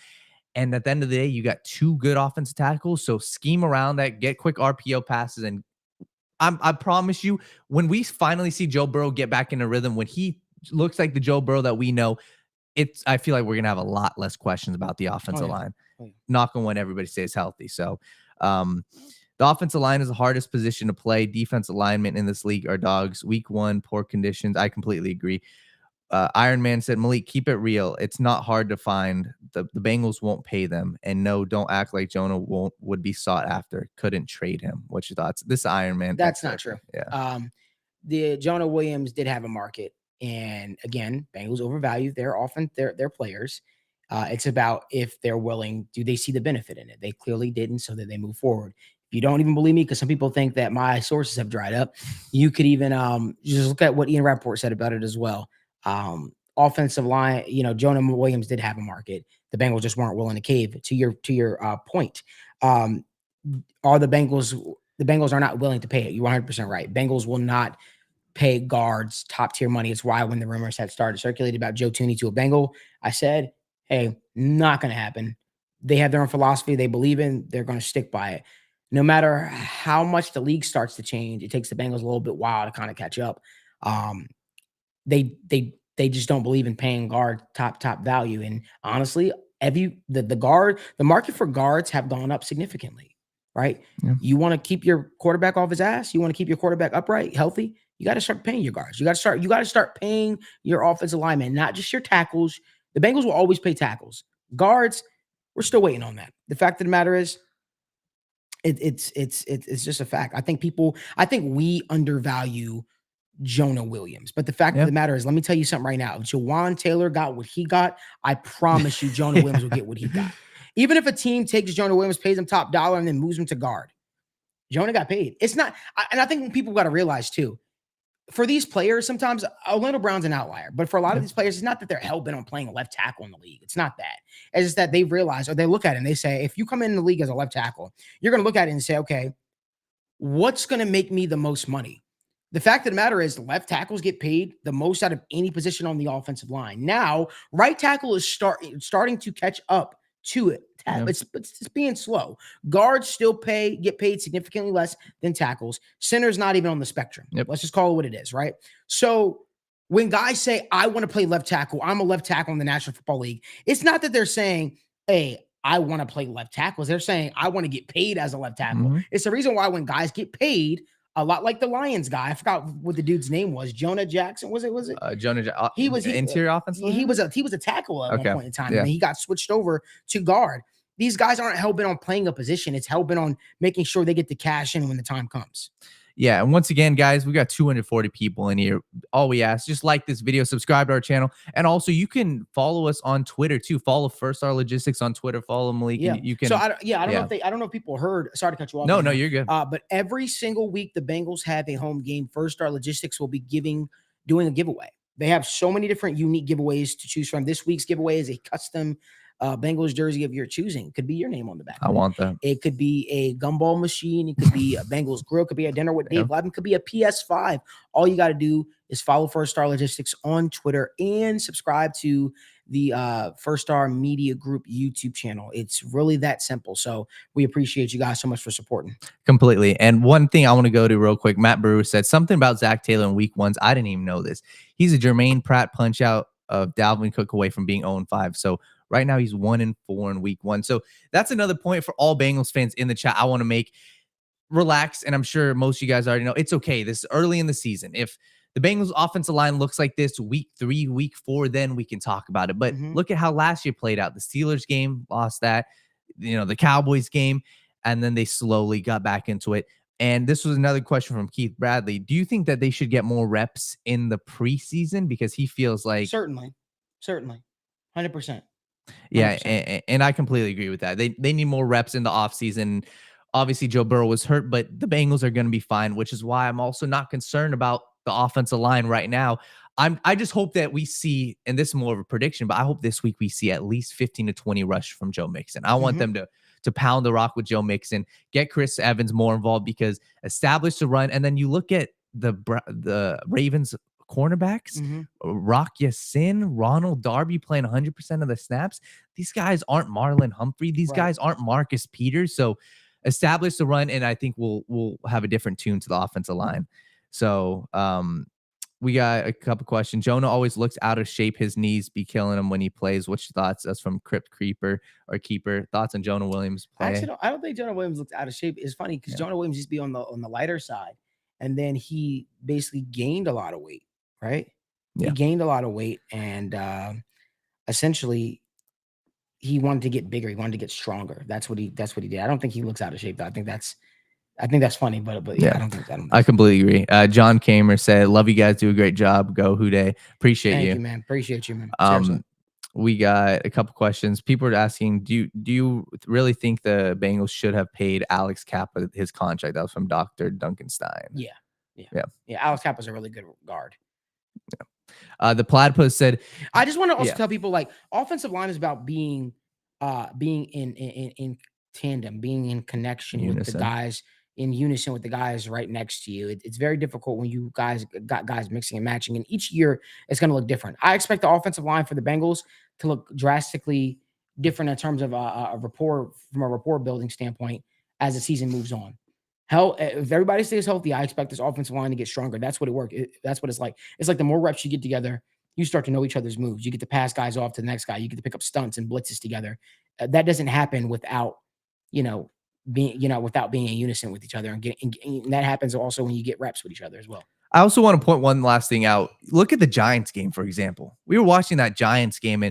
And at the end of the day, you got two good offensive tackles. So scheme around that, get quick RPO passes, and I promise you, when we finally see Joe Burrow get back in a rhythm, when he looks like the Joe Burrow that we know, I feel like we're gonna have a lot less questions about the offensive line. Knock on wood, everybody stays healthy. So, the offensive line is the hardest position to play. Defensive linemen in this league are dogs. Week 1, poor conditions. I completely agree. Iron Man said, Malik, keep it real. It's not hard to find. The Bengals won't pay them. And no, don't act like Jonah would be sought after. Couldn't trade him. What's your thoughts? This Iron Man. That's not true. Yeah. The Jonah Williams did have a market. And again, Bengals overvalue their players. It's about if they're willing, do they see the benefit in it? They clearly didn't, so that they move forward. If you don't even believe me, because some people think that my sources have dried up, you could even just look at what Ian Rappaport said about it as well. Offensive line, Jonah Williams did have a market. The Bengals just weren't willing to cave. To your point, are the Bengals are not willing to pay it. You're 100% right. Bengals will not pay guards top tier money. It's why when the rumors had started circulated about Joe Tooney to a Bengal, I said, hey, not going to happen. They have their own philosophy they believe in. They're going to stick by it. No matter how much the league starts to change, it takes the Bengals a little bit while to kind of catch up. They just don't believe in paying guard top value. And honestly, the market for guards have gone up significantly, right? Yeah. You want to keep your quarterback off his ass. You want to keep your quarterback upright, healthy. You got to start paying your guards. You got to start paying your offensive linemen, not just your tackles. The Bengals will always pay tackles. Guards, we're still waiting on that. The fact of the matter is, it's just a fact. I think we undervalue Jonah Williams. But the fact of the matter is, let me tell you something right now. If Jawan Taylor got what he got, I promise you Jonah Williams will get what he got. Even if a team takes Jonah Williams, pays him top dollar, and then moves him to guard, Jonah got paid. It's not, and I think people got to realize too, for these players, sometimes Orlando Brown's an outlier, but for a lot of these players, it's not that they're hell-bent on playing a left tackle in the league. It's not that. It's just that they realize, or they look at it and they say, if you come in the league as a left tackle, you're going to look at it and say, okay, what's going to make me the most money? The fact of the matter is, left tackles get paid the most out of any position on the offensive line. Now, right tackle is starting to catch up to it. It's being slow. Guards still get paid significantly less than tackles. Center's not even on the spectrum. Let's just call it what it is, right? So when guys say, I want to play left tackle, I'm a left tackle in the National Football League, it's not that they're saying, hey, I want to play left tackles. They're saying, I want to get paid as a left tackle. It's the reason why when guys get paid, a lot like the Lions guy, I forgot what the dude's name was. Jonah Jackson, was it? Jonah. He was interior offensive. He was a tackle at one point in time, and then he got switched over to guard. These guys aren't hell-bent on playing a position. It's hell-bent on making sure they get the cash in when the time comes. Yeah, and once again, guys, we got 240 people in here. All we ask, just like this video, subscribe to our channel, and also you can follow us on Twitter too. Follow First Star Logistics on Twitter. Follow Malik. Yeah, you can. So I don't know if people heard. Sorry to cut you off. No, you're good. But every single week the Bengals have a home game, First Star Logistics will be doing a giveaway. They have so many different unique giveaways to choose from. This week's giveaway is a custom Bengals jersey of your choosing. Could be your name on the back. I want that. It could be a gumball machine. It could be a Bengals grill. It could be a dinner with Dave Live. It could be a PS5. All you got to do is follow First Star Logistics on Twitter and subscribe to the First Star Media Group YouTube channel. It's really that simple. So we appreciate you guys so much for supporting. Completely. And one thing I want to go to real quick, Matt Brewer said something about Zac Taylor in week ones. I didn't even know this. He's a Jermaine Pratt punch out of Dalvin Cook away from being 0-5. So right now he's 1-4 in week one. So that's another point for all Bengals fans in the chat I want to make. Relax, and I'm sure most of you guys already know it's okay. This is early in the season. If the Bengals offensive line looks like this week 3, week 4, then we can talk about it. But look at how last year played out. The Steelers game, lost that, the Cowboys game, and then they slowly got back into it. And this was another question from Keith Bradley. Do you think that they should get more reps in the preseason? Because he feels like certainly 100%. Yeah, and I completely agree with that. They need more reps in the offseason. Obviously, Joe Burrow was hurt, but the Bengals are going to be fine, which is why I'm also not concerned about the offensive line right now. I just hope that we see, and this is more of a prediction, but I hope this week we see at least 15 to 20 rush from Joe Mixon. I want them to pound the rock with Joe Mixon, get Chris Evans more involved, because establish the run, and then you look at the Ravens cornerbacks, Rock Yassin, Ronald Darby playing 100% of the snaps. These guys aren't Marlon Humphrey. These guys aren't Marcus Peters. So establish the run, and I think we'll have a different tune to the offensive line. So we got a couple questions. Jonah always looks out of shape. His knees be killing him when he plays. What's your thoughts? That's from Crypt Creeper or Keeper. Thoughts on Jonah Williams play? Actually, I don't think Jonah Williams looks out of shape. It's funny because Jonah Williams used to be on the lighter side, and then he basically gained a lot of weight, right? He gained a lot of weight, and essentially he wanted to get bigger. He wanted to get stronger. That's what he did. I don't think he looks out of shape, though. I think that's funny, but yeah, I don't think that. I completely agree. John Kamer said, "Love you guys. Do a great job. Go Houday. Appreciate Thank you, you, man. Appreciate you, man. Seriously. We got a couple questions. People are asking, do you really think the Bengals should have paid Alex Kappa his contract? That was from Dr. Duncanstein. Yeah. Alex Kappa's a really good guard. The Platypus said, I just want to also tell people, like, offensive line is about being in tandem, being in connection with the guys, in unison with the guys right next to you. It's very difficult when you guys got guys mixing and matching, and each year it's going to look different. I expect the offensive line for the Bengals to look drastically different in terms of a rapport, from a rapport building standpoint, as the season moves on. Hell, if everybody stays healthy, I expect this offensive line to get stronger. That's what it works. That's what it's like. It's like the more reps you get together, you start to know each other's moves. You get to pass guys off to the next guy. You get to pick up stunts and blitzes together. That doesn't happen without, without being in unison with each other, and that happens also when you get reps with each other as well. I also want to point one last thing out. Look at the Giants game, for example. We were watching that Giants game,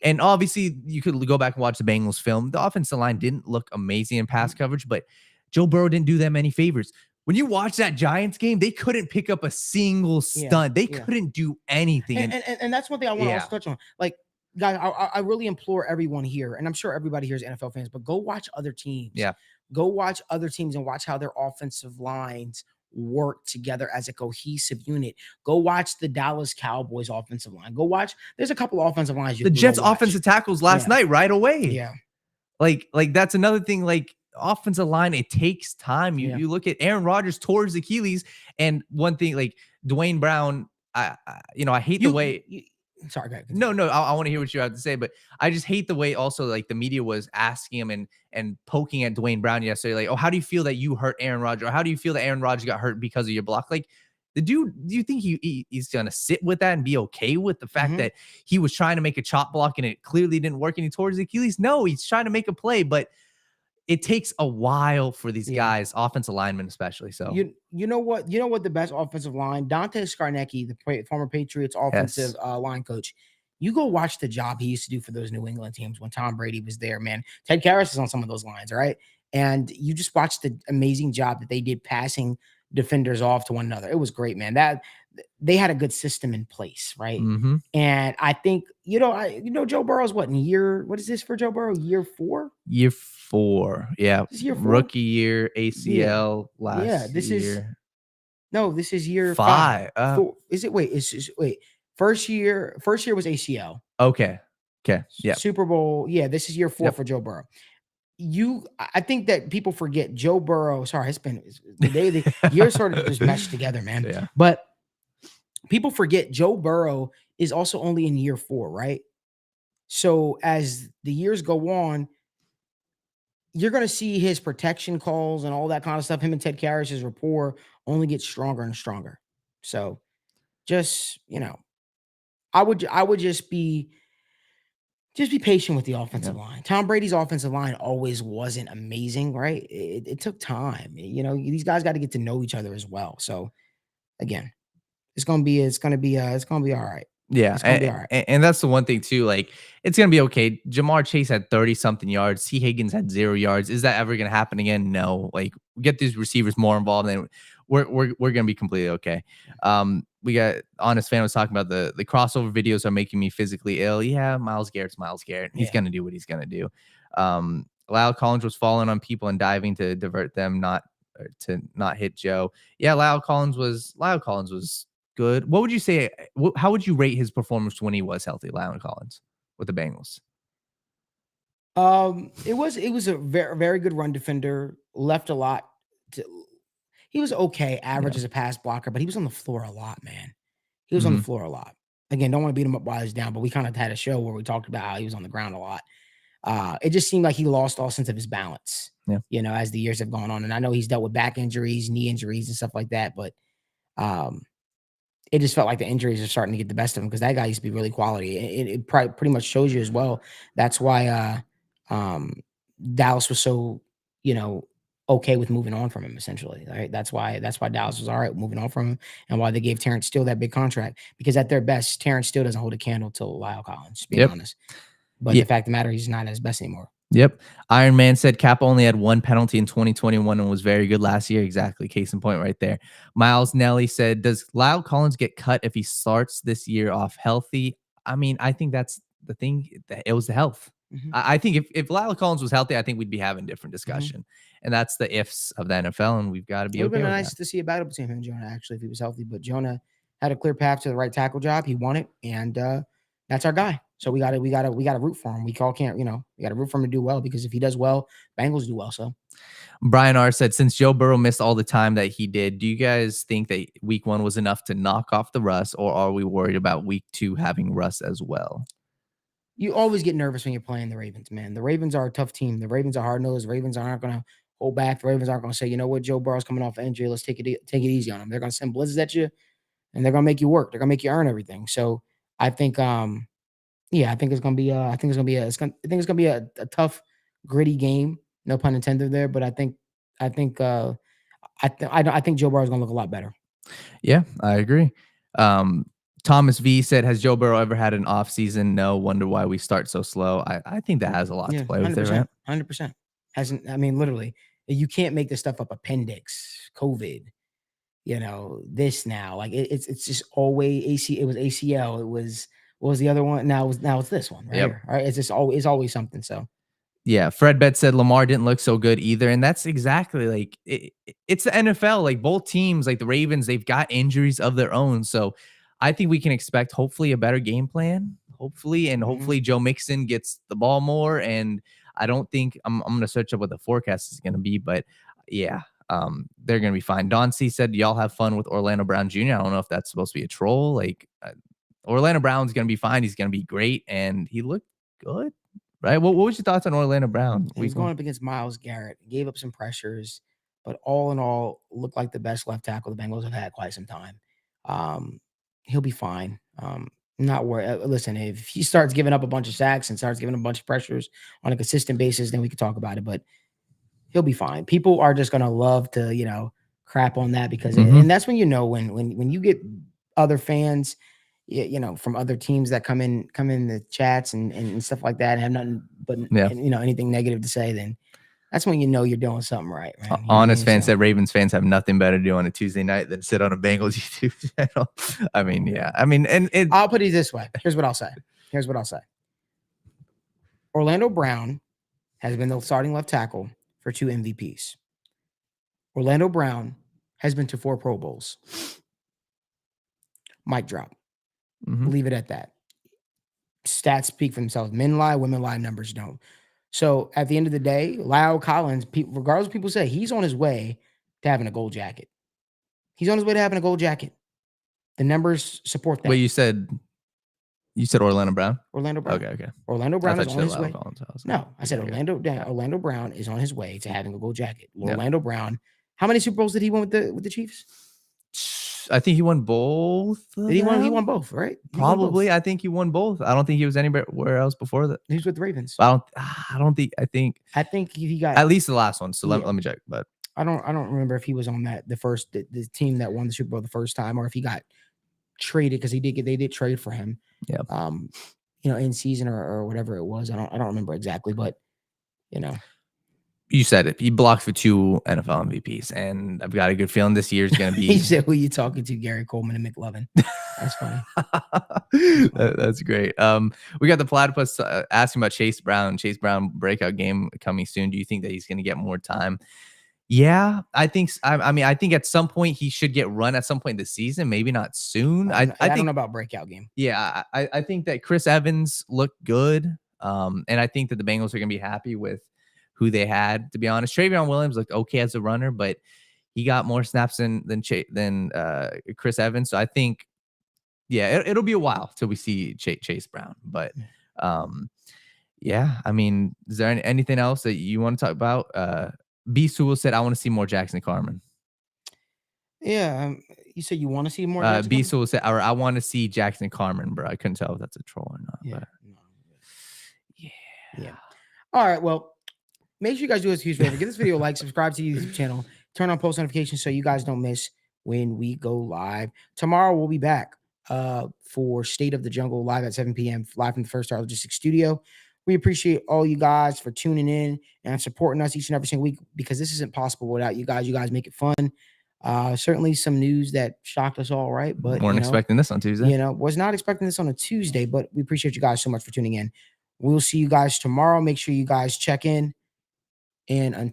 and obviously you could go back and watch the Bengals film. The offensive line didn't look amazing in pass coverage, but Joe Burrow didn't do them any favors. When you watch that Giants game, they couldn't pick up a single stunt. They couldn't do anything. And that's one thing I want to also touch on. Like, guys, I really implore everyone here, and I'm sure everybody here is NFL fans, but go watch other teams. Yeah. Go watch other teams and watch how their offensive lines work together as a cohesive unit. Go watch the Dallas Cowboys offensive line. Go watch. There's a couple of offensive lines. The Jets offensive tackles last night right away. Yeah. Like that's another thing. Like, offensive line, it takes time. You look at Aaron Rodgers tore his Achilles, and one thing, like Dwayne Brown, I hate the way. Sorry, guys. No, I want to hear what you have to say, but I just hate the way also, like, the media was asking him and poking at Dwayne Brown yesterday, like, oh, how do you feel that you hurt Aaron Rodgers? Or how do you feel that Aaron Rodgers got hurt because of your block? Like, the dude, do you think he's gonna sit with that and be okay with the fact that he was trying to make a chop block and it clearly didn't work and he tore his Achilles? No, he's trying to make a play, but it takes a while for these guys, offensive linemen especially. So you know what the best offensive line, Dante Scarnecchi, the former Patriots offensive line coach. You go watch the job he used to do for those New England teams when Tom Brady was there, man. Ted Karras is on some of those lines, all right? And you just watch the amazing job that they did passing defenders off to one another. It was great, man. That they had a good system in place, right? And I think, Joe Burrow's what is this for Joe Burrow? Year 4? Year 4. Yeah. Year 4? Rookie year, ACL last year. This is year 5. 4. Is it? Wait. First year was ACL. Okay. Yeah. Super Bowl. Yeah, this is year 4 for Joe Burrow. I think that people forget Joe Burrow. Sorry, it's been the years sort of just meshed together, man. Yeah. But people forget Joe Burrow is also only in year 4, right? So as the years go on, you're going to see his protection calls and all that kind of stuff. Him and Ted Karras's rapport only gets stronger and stronger. So just, I would just be patient with the offensive line. Tom Brady's offensive line always wasn't amazing, right? It took time. These guys got to get to know each other as well. So again, it's gonna be all right. Yeah, It's gonna be all right. and that's the one thing too. Like, it's gonna be okay. Jamar Chase had 30 something yards. T. Higgins had 0 yards. Is that ever gonna happen again? No. Like, get these receivers more involved, and we're gonna be completely okay. We got Honest Fan was talking about the crossover videos are making me physically ill. Yeah, Miles Garrett's Miles Garrett. He's Yeah. gonna do what he's gonna do. Lyle Collins was falling on people and diving to divert them, not to not hit Joe. Yeah, Lyle Collins was good. What would you say? How would you rate his performance when he was healthy, Lyle Collins, with the Bengals? It was a very very good run defender. Left a lot. To, he was okay, Yeah. average as a pass blocker, but he was on the floor a lot, man. He was on the Mhm. floor a lot. Again, don't want to beat him up while he's down, but we kind of had a show where we talked about how he was on the ground a lot. It just seemed like he lost all sense of his balance, Yeah. as the years have gone on. And I know he's dealt with back injuries, knee injuries, and stuff like that, but um, it just felt like the injuries are starting to get the best of him because that guy used to be really quality. It probably pretty much shows you as well. That's why Dallas was so, you know, okay with moving on from him essentially. Right. That's why Dallas was all right moving on from him and why they gave Terrence Steele that big contract. Because at their best, Terrence Steele doesn't hold a candle to Lyle Collins, being Yep. honest. But Yeah. the fact of the matter, he's not at his best anymore. Yep. Iron Man said Cap only had one penalty in 2021 and was very good last year. Exactly. Case in point right there. Miles Nelly said, does Lyle Collins get cut if he starts this year off healthy? I mean, I think that's the thing. It was the health. Mhm, I think if Lyle Collins was healthy, I think we'd be having different mhm. discussion. And that's the ifs of the NFL, and we've got to It be would have okay been with nice that. to see a battle between him and Jonah, actually, if he was healthy. But Jonah had a clear path to the right tackle job. He won it, and that's our guy. So we gotta root for him. We all can't, we gotta root for him to do well because if he does well, Bengals do well. So Brian R said, since Joe Burrow missed all the time that he did, do you guys think that week one was enough to knock off the Russ, or are we worried about week two having Russ as well? you always get nervous when you're playing the Ravens, man. The Ravens are a tough team. The Ravens are hard nosed. The Ravens aren't gonna hold back. The Ravens aren't gonna say, you know what, Joe Burrow's coming off injury. Let's take it easy on him. They're gonna send blitzes at you, and they're gonna make you work. They're gonna make you earn everything. So I think yeah, I think it's gonna be. I think it's gonna be. I think it's gonna be a tough, gritty game. No pun intended there, but I think. I think. I think Joe Burrow is gonna look a lot better. Yeah, I agree. Um, Thomas V said, has Joe Burrow ever had an off season? No. Wonder why we start so slow. I think that has a lot to Yeah, play with hundred it, right? percent, 100%. Hasn't. I mean, literally, you can't make this stuff up. Appendix, COVID. This now. Like it's just always AC. It was ACL. It was what was the other one? Now it's this one right Yep. here. All right. It's always something. So Yeah, Fred Bet said Lamar didn't look so good either, and that's exactly like it's the NFL. Like both teams, like the Ravens, they've got injuries of their own, so I think we can expect hopefully a better game plan. Hopefully, and mhm. hopefully Joe Mixon gets the ball more. And I don't think I'm gonna search up what the forecast is gonna be, but yeah, they're gonna be fine. Don C said y'all have fun with Orlando Brown Jr. I don't know if that's supposed to be a troll. Like Orlando Brown's gonna be fine. He's gonna be great, and he looked good. Right? What was your thoughts on Orlando Brown He was week 1? going up against Myles Garrett, gave up some pressures, but all in all, looked like the best left tackle the Bengals have had quite some time. Um, he'll be fine. Not worried. Listen, if he starts giving up a bunch of sacks and starts giving a bunch of pressures on a consistent basis, then we could talk about it. But he'll be fine. People are just gonna love to, crap on that because, Mhm. and that's when when you get other fans, from other teams that come in the chats and stuff like that and have nothing but Yeah. anything negative to say, then that's when you're doing something right, man. You know what I Honest mean? fan So said Ravens fans have nothing better to do on a Tuesday night than sit on a Bengals YouTube channel. I mean, yeah. I mean, and it I'll put it this way. Here's what I'll say. Orlando Brown has been the starting left tackle for 2 MVPs. Orlando Brown has been to 4 Pro Bowls. Mic drop. mhm. Leave it at that. Stats speak for themselves. Men lie, women lie, numbers don't. So at the end of the day, Lyle Collins, regardless of what people say, he's on his way to having a gold jacket. He's on his way to having a gold jacket. The numbers support Wait, that. you said You said Orlando Brown? Orlando Brown. Okay. Orlando I Brown thought is you on said his way. La'el Collins. I was No, like, I said okay. Orlando Brown is on his way to having a gold jacket. Yep. Orlando Brown. How many Super Bowls did he win with the Chiefs? I think he won both. Did he won? He won both, right? Probably. I think he won both. I don't think he was anywhere else before that. He was with the Ravens. I don't think. I think he got at least the last one. So yeah. let me check. But I don't remember if he was on the team that won the Super Bowl the first time, or if he got traded, because they did trade for him. Yeah. In season or whatever it was. I don't remember exactly, but you said it. He blocked for 2 NFL MVPs, and I've got a good feeling this year is going to be. He said, "Who you talking to, Gary Coleman and McLovin?" That's funny. That's great. We got the platypus asking about Chase Brown. Chase Brown breakout game coming soon. Do you think that he's going to get more time? Yeah, I think. I think at some point he should get run at some point this season. Maybe not soon. I don't know about breakout game. Yeah, I think that Chris Evans looked good. And I think that the Bengals are going to be happy with who they had. To be honest, Travion Williams looked okay as a runner, but he got more snaps than Chris Evans. So I think, yeah, it'll be a while till we see Chase Brown. But yeah, I mean, is there anything else that you want to talk about? B. Sewell said, "I want to see more Jackson Carman." Yeah, you said you want to see more. Jackson B. Sewell said, or "I want to see Jackson Carman, bro." I couldn't tell if that's a troll or not. Yeah. But Yeah. All right. Well, make sure you guys do us a huge favor. Give this video a like, subscribe to the YouTube channel, turn on post notifications so you guys don't miss when we go live. Tomorrow we'll be back for State of the Jungle live at 7 p.m. live from the First Star Logistics studio. We appreciate all you guys for tuning in and supporting us each and every single week, because this isn't possible without you guys. You guys make it fun. Certainly some news that shocked us all, right? But weren't expecting this on Tuesday. Was not expecting this on a Tuesday, but we appreciate you guys so much for tuning in. We'll see you guys tomorrow. Make sure you guys check in. And until